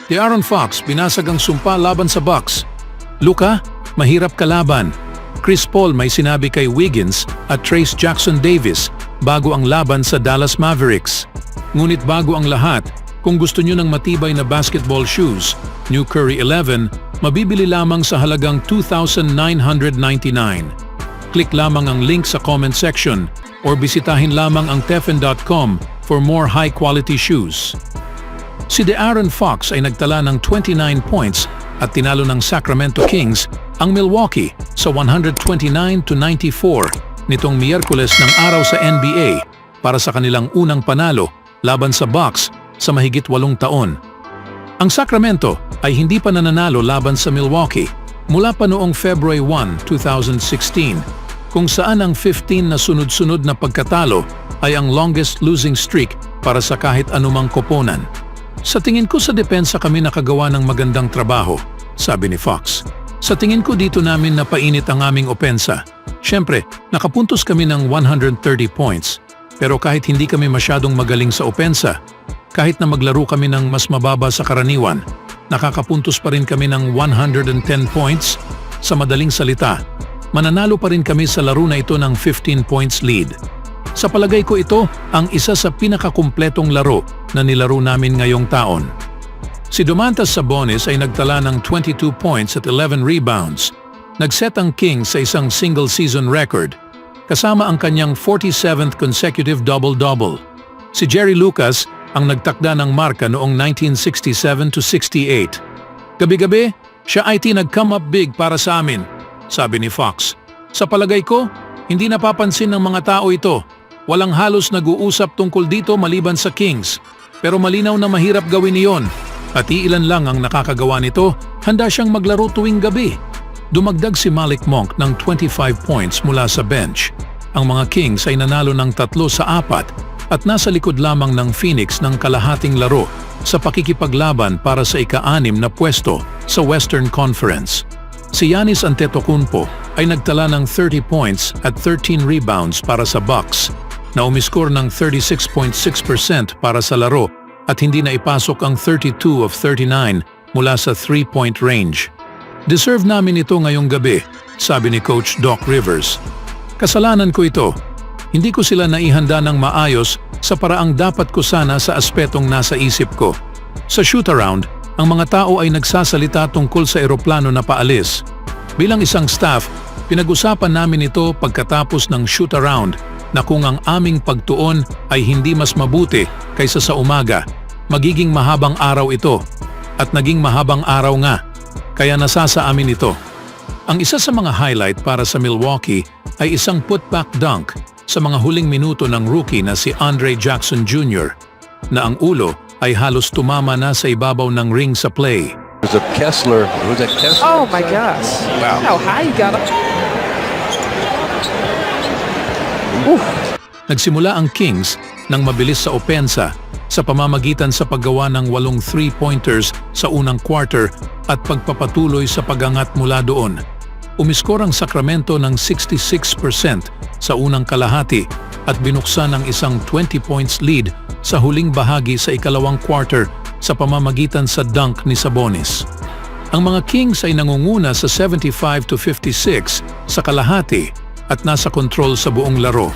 De'Aaron Fox binasag ang sumpa laban sa Bucks. Luka, mahirap kalaban. Chris Paul may sinabi kay Wiggins at Trayce Jackson-Davis bago ang laban sa Dallas Mavericks. Ngunit bago ang lahat, kung gusto nyo ng matibay na basketball shoes, New Curry 11, mabibili lamang sa halagang $2,999. Click lamang ang link sa comment section or bisitahin lamang ang teffen.com for more high-quality shoes. Si De'Aaron Fox ay nagtala ng 29 points at tinalo ng Sacramento Kings ang Milwaukee sa 129-94 nitong Miyerkules ng araw sa NBA para sa kanilang unang panalo laban sa Bucks sa mahigit 8 taon. Ang Sacramento ay hindi pa nananalo laban sa Milwaukee mula pa noong February 1, 2016, kung saan ang 15 na sunod-sunod na pagkatalo ay ang longest losing streak para sa kahit anumang koponan. Sa tingin ko sa depensa kami nakagawa ng magandang trabaho, sabi ni Fox. Sa tingin ko dito namin napainit ang aming opensa. Siyempre, nakapuntos kami ng 130 points. Pero kahit hindi kami masyadong magaling sa opensa, kahit na maglaro kami ng mas mababa sa karaniwan, nakakapuntos pa rin kami ng 110 points. Sa madaling salita, mananalo pa rin kami sa laro na ito ng 15 points lead. Sa palagay ko ito ang isa sa pinakakumpletong laro na nilaro namin ngayong taon. Si Domantas Sabonis ay nagtala ng 22 points at 11 rebounds. Nagset ang Kings sa isang single-season record, kasama ang kanyang 47th consecutive double-double. Si Jerry Lucas ang nagtakda ng marka noong 1967-68. Gabi-gabi, siya ay nag-come up big para sa amin, sabi ni Fox. Sa palagay ko, hindi napapansin ng mga tao ito. Walang halos nag-uusap tungkol dito maliban sa Kings. Pero malinaw na mahirap gawin iyon. At iilan lang ang nakakagawa nito, handa siyang maglaro tuwing gabi. Dumagdag si Malik Monk ng 25 points mula sa bench. Ang mga Kings ay nanalo ng 3-4 at nasa likod lamang ng Phoenix ng kalahating laro sa pakikipaglaban para sa ika-6 na pwesto sa Western Conference. Si Giannis Antetokounmpo ay nagtala ng 30 points at 13 rebounds para sa Bucks, na umiskor ng 36.6% para sa laro at hindi na ipasok ang 32 of 39 mula sa 3-point range. Deserve namin ito ngayong gabi, sabi ni Coach Doc Rivers. Kasalanan ko ito. Hindi ko sila naihanda ng maayos sa paraang dapat ko sana sa aspetong nasa isip ko. Sa shoot-around, ang mga tao ay nagsasalita tungkol sa eroplano na paalis. Bilang isang staff, pinag-usapan namin ito pagkatapos ng shoot-around na kung ang aming pagtuon ay hindi mas mabuti kaysa sa umaga, magiging mahabang araw ito. At naging mahabang araw nga, kaya nasa sa amin ito. Ang isa sa mga highlight para sa Milwaukee ay isang putback dunk sa mga huling minuto ng rookie na si Andre Jackson Jr. na ang ulo ay halos tumama na sa ibabaw ng ring sa play. It was a Kessler. Oh my gosh. Wow. How high you got up? Nagsimula ang Kings ng mabilis sa opensa sa pamamagitan sa paggawa ng 8 3-pointers sa unang quarter at pagpapatuloy sa pagangat mula doon. Umiskor ang Sacramento ng 66% sa unang kalahati at binuksan ang isang 20 points lead sa huling bahagi sa ikalawang quarter sa pamamagitan sa dunk ni Sabonis. Ang mga Kings ay nangunguna sa 75-56 sa kalahati at nasa kontrol sa buong laro.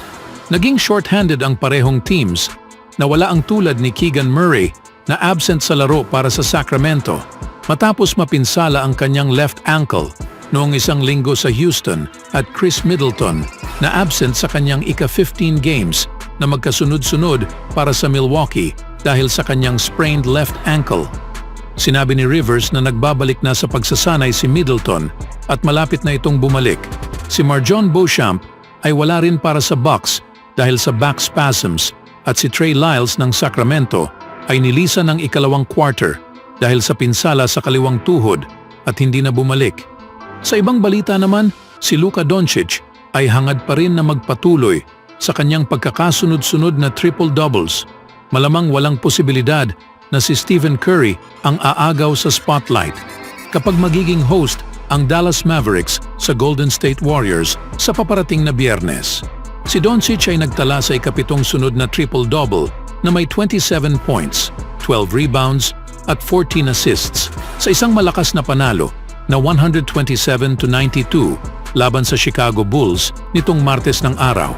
Naging short-handed ang parehong teams na wala ang tulad ni Keegan Murray na absent sa laro para sa Sacramento matapos mapinsala ang kanyang left ankle noong isang linggo sa Houston at Chris Middleton na absent sa kanyang ika-15 games na magkasunod-sunod para sa Milwaukee dahil sa kanyang sprained left ankle. Sinabi ni Rivers na nagbabalik na sa pagsasanay si Middleton at malapit na itong bumalik. Si MarJon Beauchamp ay wala rin para sa Bucks dahil sa back spasms at si Trey Lyles ng Sacramento ay nilisan ng ikalawang quarter dahil sa pinsala sa kaliwang tuhod at hindi na bumalik. Sa ibang balita naman, si Luka Doncic ay hangad pa rin na magpatuloy sa kanyang pagkakasunod-sunod na triple-doubles. Malamang walang posibilidad na si Stephen Curry ang aagaw sa spotlight kapag magiging host ang Dallas Mavericks sa Golden State Warriors sa paparating na Biyernes. Si Doncic ay nagtala sa ika-7 sunod na triple-double na may 27 points, 12 rebounds at 14 assists sa isang malakas na panalo na 127-92 laban sa Chicago Bulls nitong Martes ng araw.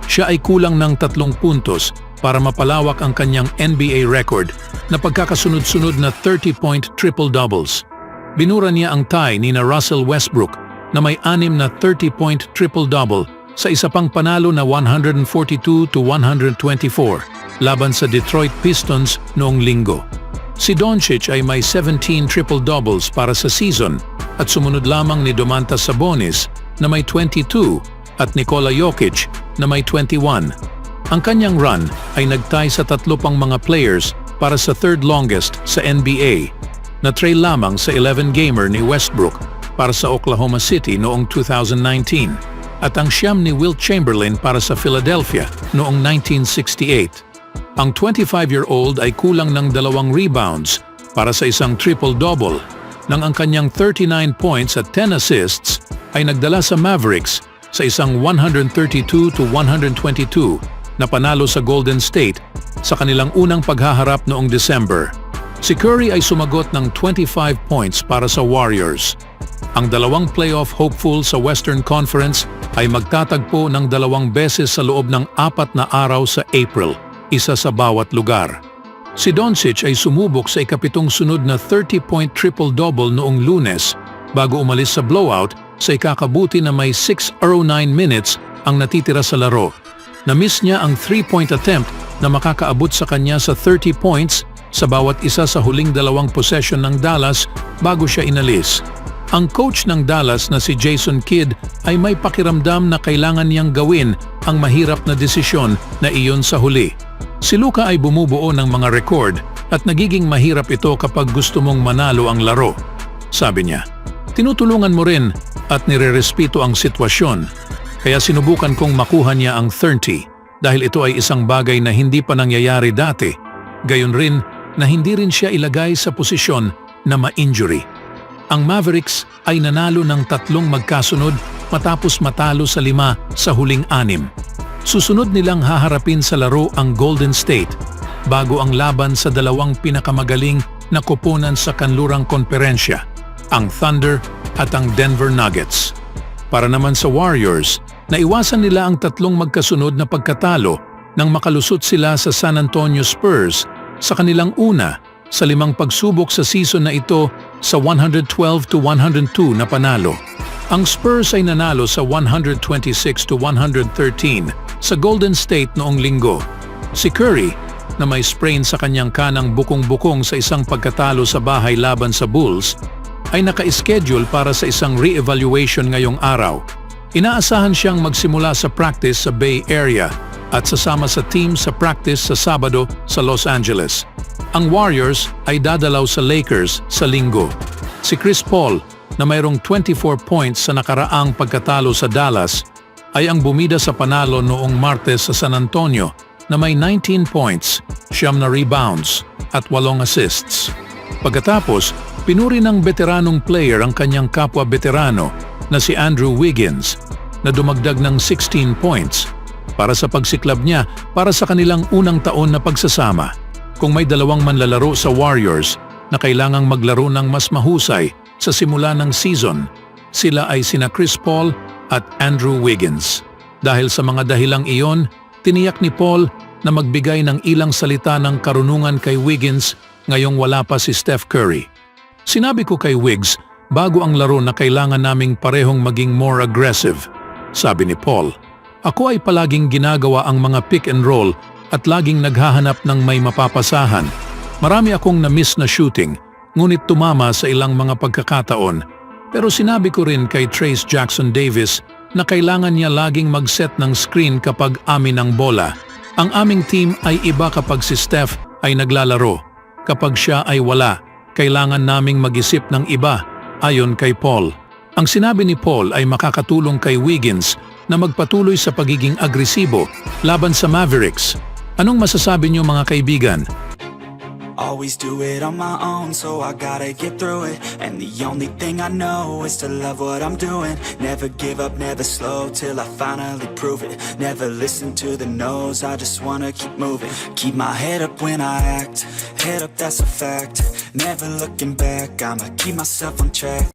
Siya ay kulang ng 3 puntos para mapalawak ang kanyang NBA record na pagkakasunod-sunod na 30-point triple-doubles. Binura niya ang tie ni Russell Westbrook na may 6 na 30-point triple-double sa isa pang panalo na 142-124 laban sa Detroit Pistons noong linggo. Si Doncic ay may 17 triple-doubles para sa season at sumunod lamang ni Domantas Sabonis na may 22 at Nikola Jokic na may 21. Ang kanyang run ay nagtie sa 3 pang mga players para sa third longest sa NBA na trail lamang sa 11-gamer ni Westbrook para sa Oklahoma City noong 2019 at ang siyam ni Wilt Chamberlain para sa Philadelphia noong 1968. Ang 25-year-old ay kulang ng 2 rebounds para sa isang triple-double nang ang kanyang 39 points at 10 assists ay nagdala sa Mavericks sa isang 132-122 na panalo sa Golden State sa kanilang unang paghaharap noong December. Si Curry ay sumagot ng 25 points para sa Warriors. Ang 2 playoff hopeful sa Western Conference ay magtatagpo ng 2 beses sa loob ng 4 na araw sa April, isa sa bawat lugar. Si Doncic ay sumubok sa ikapitong sunod na 30-point triple-double noong Lunes bago umalis sa blowout sa ikakabuti na may 6:09 minutes ang natitira sa laro. Na-miss niya ang 3-point attempt na makakaabot sa kanya sa 30 points sa bawat isa sa huling 2 possession ng Dallas bago siya inalis. Ang coach ng Dallas na si Jason Kidd ay may pakiramdam na kailangan niyang gawin ang mahirap na desisyon na iyon sa huli. Si Luka ay bumubuo ng mga record at nagiging mahirap ito kapag gusto mong manalo ang laro. Sabi niya, tinutulungan mo rin at nirerespeto ang sitwasyon, kaya sinubukan kong makuha niya ang 30 dahil ito ay isang bagay na hindi pa nangyayari dati, gayon rin na hindi rin siya ilagay sa posisyon na ma-injury. Ang Mavericks ay nanalo ng 3 magkasunod matapos matalo sa 5 sa huling 6. Susunod nilang haharapin sa laro ang Golden State bago ang laban sa 2 pinakamagaling na koponan sa kanlurang konferensya, ang Thunder at ang Denver Nuggets. Para naman sa Warriors, naiwasan nila ang 3 magkasunod na pagkatalo nang makalusot sila sa San Antonio Spurs sa kanilang una sa 5 pagsubok sa season na ito sa 112-102 na panalo. Ang Spurs ay nanalo sa 126-113 sa Golden State noong linggo. Si Curry, na may sprain sa kanyang kanang bukong-bukong sa isang pagkatalo sa bahay laban sa Bulls, ay naka-schedule para sa isang re-evaluation ngayong araw. Inaasahan siyang magsimula sa practice sa Bay Area at sasama sa team sa practice sa Sabado sa Los Angeles. Ang Warriors ay dadalaw sa Lakers sa linggo. Si Chris Paul, na mayroong 24 points sa nakaraang pagkatalo sa Dallas, ay ang bumida sa panalo noong Martes sa San Antonio na may 19 points, 9 na rebounds at 8 assists. Pagkatapos, pinuri ng veteranong player ang kanyang kapwa-veterano na si Andrew Wiggins na dumagdag ng 16 points para sa pagsiklab niya para sa kanilang unang taon na pagsasama. Kung may 2 manlalaro sa Warriors na kailangang maglaro ng mas mahusay sa simula ng season, sila ay sina Chris Paul at Andrew Wiggins. Dahil sa mga dahilang iyon, tiniyak ni Paul na magbigay ng ilang salita ng karunungan kay Wiggins ngayong wala pa si Steph Curry. Sinabi ko kay Wiggs bago ang laro na kailangan naming parehong maging more aggressive, sabi ni Paul. Ako ay palaging ginagawa ang mga pick and roll at laging naghahanap ng may mapapasahan. Marami akong na-miss na shooting, ngunit tumama sa ilang mga pagkakataon. Pero sinabi ko rin kay Trayce Jackson Davis na kailangan niya laging mag-set ng screen kapag amin ang bola. Ang aming team ay iba kapag si Steph ay naglalaro. Kapag siya ay wala, kailangan naming mag-isip ng iba, ayon kay Paul. Ang sinabi ni Paul ay makakatulong kay Wiggins na magpatuloy sa pagiging agresibo laban sa Mavericks. Anong masasabi niyo mga kaibigan? Always do it on my own, so I gotta get through it. And the only thing I know is to love what I'm doing. Never give up, never slow, till I finally prove it. Never listen to the no's, I just wanna keep moving. Keep my head up when I act, head up, that's a fact. Never looking back, I'ma keep myself on track.